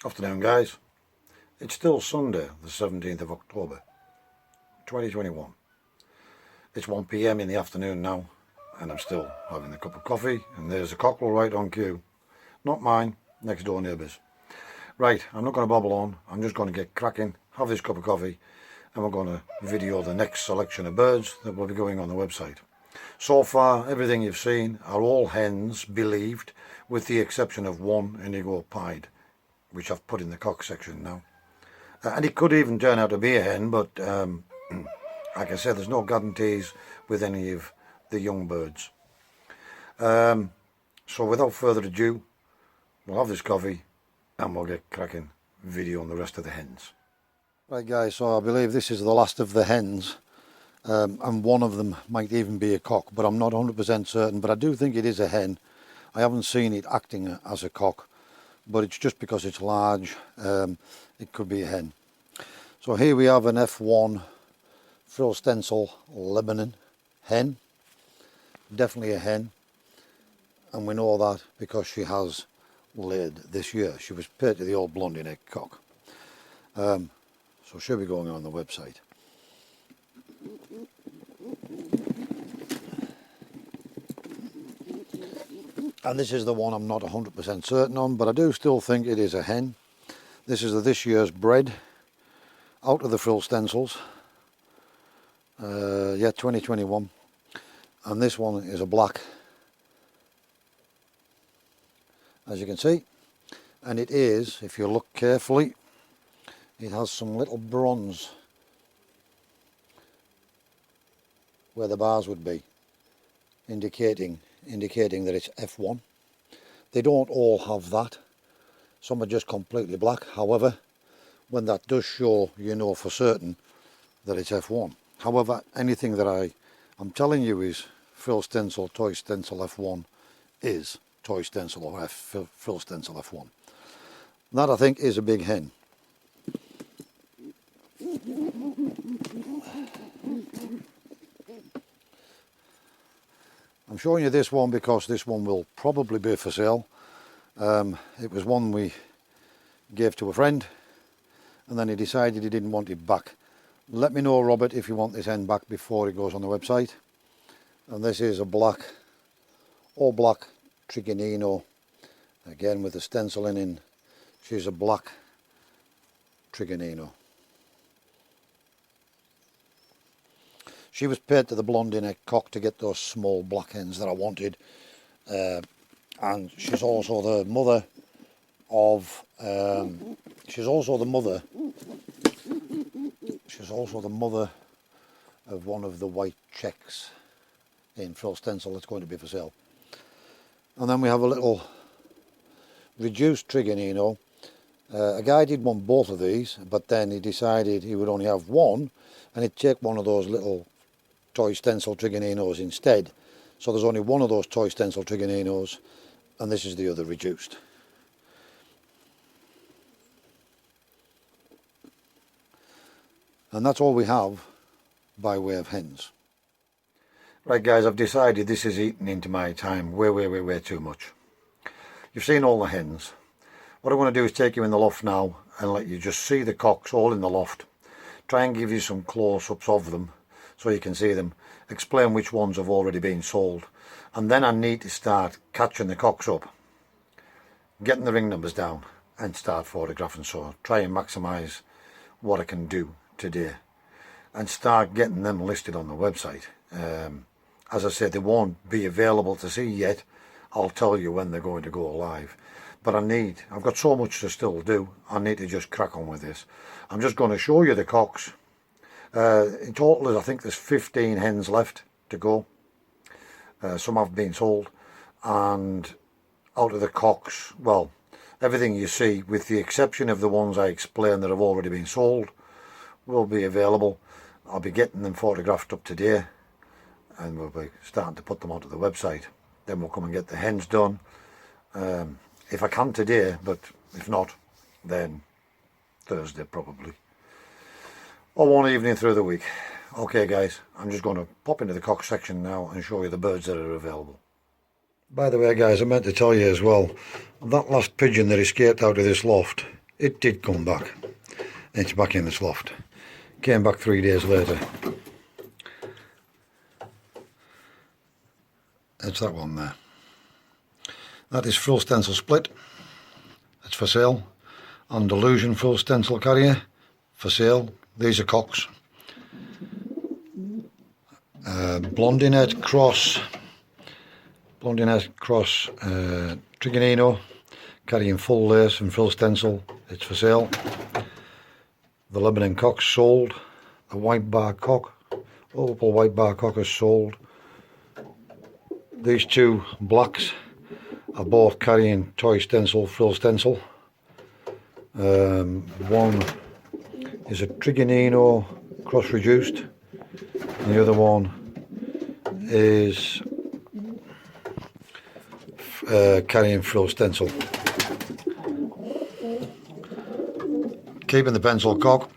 Afternoon guys, it's still Sunday the 17th of October 2021. It's 1 PM in the afternoon now and I'm still having a cup of coffee and there's a cockerel right on cue. Not mine, next door neighbours. Right, I'm not going to babble on, I'm just going to get cracking, have this cup of coffee and we're going to video the next selection of birds that will be going on the website. So far everything you've seen are all hens believed, with the exception of one indigo pied, which I've put in the cock section now. And it could even turn out to be a hen, but like I said, there's no guarantees with any of the young birds. So without further ado, we'll have this coffee and we'll get cracking video on the rest of the hens. Right guys, so I believe this is the last of the hens, and one of them might even be a cock, but I'm not 100% certain, but I do think it is a hen. I haven't seen it acting as a cock, but it's just because it's large, it could be a hen. So here we have an F1 frill stencil Lebanon hen, definitely a hen, and we know that because she has laid this year. She was paired to the old blondie neck cock, so she'll be going on the website. And this is the one I'm not 100% certain on, but I do still think it is a hen. This is this year's bred out of the frill stencils. Yeah, 2021. And this one is a black, as you can see. And it is, if you look carefully, it has some little bronze where the bars would be, indicating that it's F1. They don't all have that. Some are just completely black. However, when that does show, you know for certain that it's F1. However, anything that I'm telling you is frill stencil, toy stencil F1 is toy stencil or frill stencil F1. That I think is a big hen. I'm showing you this one because this one will probably be for sale. It was one we gave to a friend and then he decided he didn't want it back. Let me know, Robert, if you want this hen back before it goes on the website. And this is a black, all black Trigonino, again with the stenciling in. She's a black Trigonino. She was paired to the blondie neck cock to get those small black hens that I wanted, and she's also the mother of. She's also the mother of one of the white checks in frill stencil that's going to be for sale. And then we have a little reduced Trigonino. A guy did want both of these, but then he decided he would only have one, and he'd take one of those little toy stencil Trigoninos instead. So there's only one of those toy stencil Trigoninos, and this is the other reduced. And that's all we have by way of hens. Right guys, I've decided this is eating into my time way too much. You've seen all the hens. What I want to do is take you in the loft now and let you just see the cocks all in the loft. Try and give you some close-ups of them so you can see them. Explain which ones have already been sold. And then I need to start catching the cocks up, getting the ring numbers down and start photographing. So try and maximise what I can do today and start getting them listed on the website. As I said, they won't be available to see yet. I'll tell you when they're going to go live. But I've got so much to still do. I need to just crack on with this. I'm just going to show you the cocks. In total, I think there's 15 hens left to go. Some have been sold. And out of the cocks, well, everything you see, with the exception of the ones I explained that have already been sold, will be available. I'll be getting them photographed up today and we'll be starting to put them onto the website. Then we'll come and get the hens done. If I can today, but if not, then Thursday probably. Or one evening through the week. Okay guys, I'm just going to pop into the cock section now and show you the birds that are available. By the way guys, I meant to tell you as well, that last pigeon that escaped out of this loft, it did come back. It's back in this loft. Came back 3 days later. It's that one there. That is frill stencil split. It's for sale. Andalusian frill stencil carrier for sale. These are cocks. Blondinette cross Trigonino, carrying full lace and frill stencil. It's for sale. The Lebanon cock sold. The white bar cock, opal white bar cock is sold. These two blacks are both carrying toy stencil, frill stencil. One is a Trigonino cross reduced, and the other one is carrying frill stencil. Keeping the pencil cock,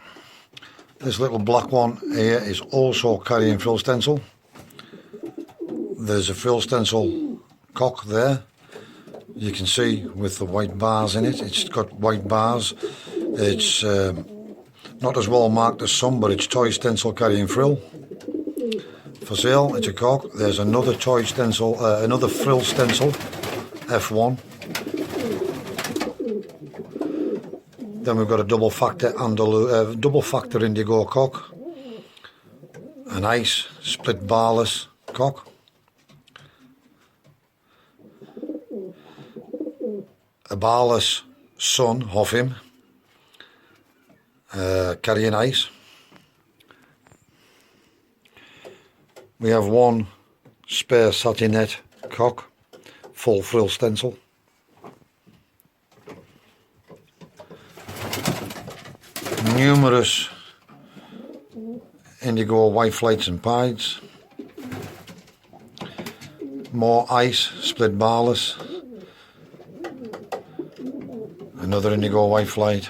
this little black one here is also carrying frill stencil. There's a frill stencil cock there, you can see, with the white bars in it. It's got white bars. It's not as well marked as some, but it's toy stencil carrying frill. For sale, it's a cock. There's another toy stencil, another frill stencil, F1. Then we've got a double factor indigo cock, an ice split barless cock, a barless son of him, carrying ice. We have one spare satinette cock, full frill stencil. Numerous indigo white flights and pieds. More ice split barless. Another indigo white flight.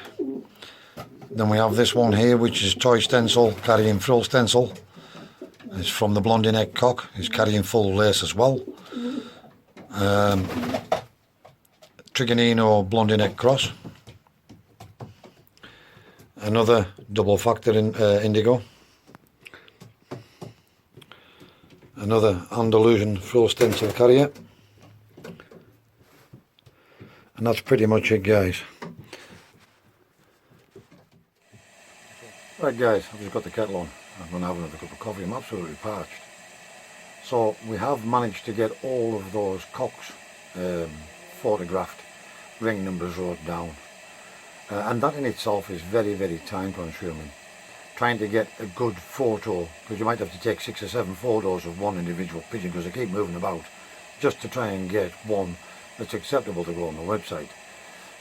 Then we have this one here, which is toy stencil carrying frill stencil. It's from the Blondinette cock. It's carrying full lace as well. Trigonino Blondinette cross. Another double factor indigo. Another Andalusian frill stencil carrier. And that's pretty much it, guys. Right guys, I've just got the kettle on. I'm going to have another cup of coffee. I'm absolutely parched. So we have managed to get all of those cocks photographed, ring numbers wrote down. And that in itself is very, very time consuming. Trying to get a good photo, because you might have to take 6 or 7 photos of one individual pigeon because they keep moving about, just to try and get one that's acceptable to go on the website.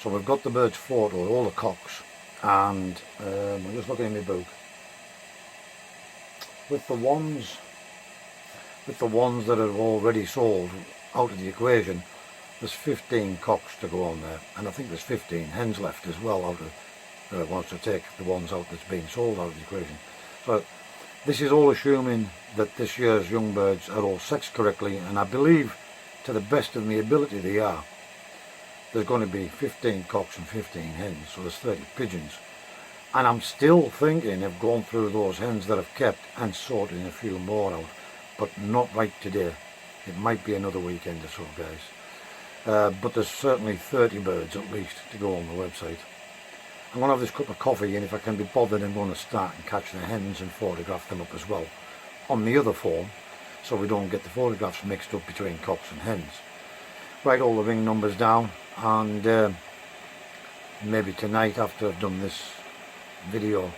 So we've got the bird's photo, all the cocks, and I'm just looking in my book. With the ones that are already sold out of the equation, there's 15 cocks to go on there, and I think there's 15 hens left as well out of wants to take the ones out that's being sold out of the equation. So this is all assuming that this year's young birds are all sexed correctly, and I believe to the best of my ability they are. There's going to be 15 cocks and 15 hens, so there's 30 pigeons. And I'm still thinking of going through those hens that I've kept and sorting a few more out, but not right today. It might be another weekend or so, guys. But there's certainly 30 birds at least to go on the website. I'm going to have this cup of coffee, and if I can be bothered, I'm going to start and catch the hens and photograph them up as well on the other form, so we don't get the photographs mixed up between cocks and hens. Write all the ring numbers down, and maybe tonight after I've done this video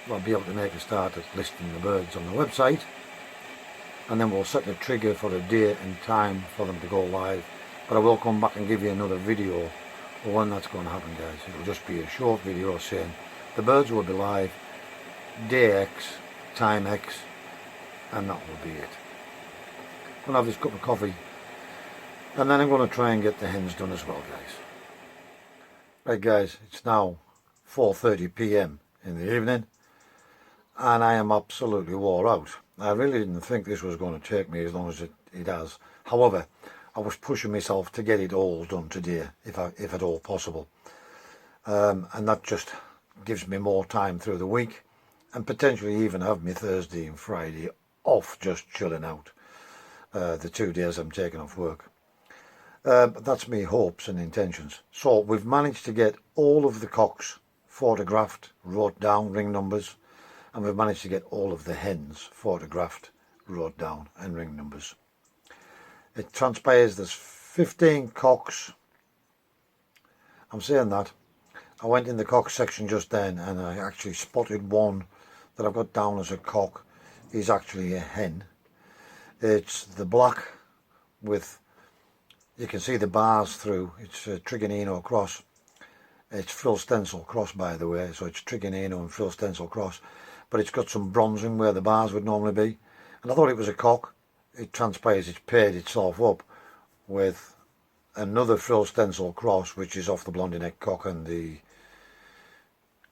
I'll be able to make a start at listing the birds on the website, and then we'll set the trigger for a date and time for them to go live. But I will come back and give you another video of when that's going to happen, guys. It'll just be a short video saying the birds will be live day X, time X, and that will be it. I'm going to have this cup of coffee, and then I'm going to try and get the hens done as well, guys. Right guys, it's now 4:30 p.m. in the evening, and I am absolutely wore out. I really didn't think this was going to take me as long as it has. However, I was pushing myself to get it all done today, if at all possible. and that just gives me more time through the week, and potentially even have me Thursday and Friday off just chilling out, the 2 days I'm taking off work. But that's me hopes and intentions. So we've managed to get all of the cocks photographed, wrote down ring numbers, and we've managed to get all of the hens photographed, wrote down, and ring numbers. It transpires there's 15 cocks. I'm saying that. I went in the cock section just then and I actually spotted one that I've got down as a cock. He's actually a hen. It's the black with, you can see the bars through. It's a Trigonino cross. It's frill stencil cross, by the way, so it's Trigonino and frill stencil cross, but it's got some bronzing where the bars would normally be, and I thought it was a cock. It transpires it's paired itself up with another frill stencil cross, which is off the blondie neck cock and the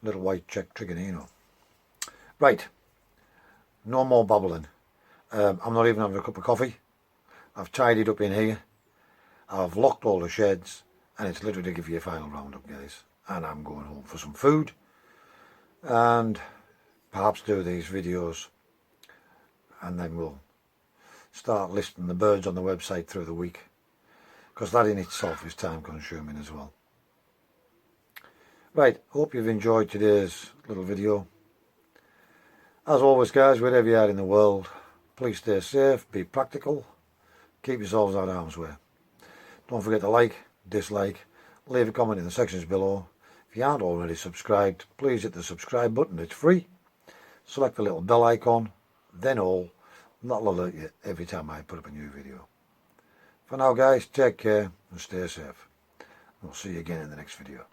little white check Trigonino. Right, no more babbling. I'm not even having a cup of coffee. I've tidied up in here. I've locked all the sheds, and it's literally to give you a final roundup, guys. And I'm going home for some food, and perhaps do these videos, and then we'll start listing the birds on the website through the week, because that in itself is time consuming as well. Right, hope you've enjoyed today's little video. As always, guys, wherever you are in the world, please stay safe, be practical, keep yourselves out of harm's way. Don't forget to like, dislike, leave a comment in the sections below. If you aren't already subscribed, please hit the subscribe button, it's free. Select the little bell icon, then all, and that'll alert you every time I put up a new video. For now, guys, take care and stay safe. We'll see you again in the next video.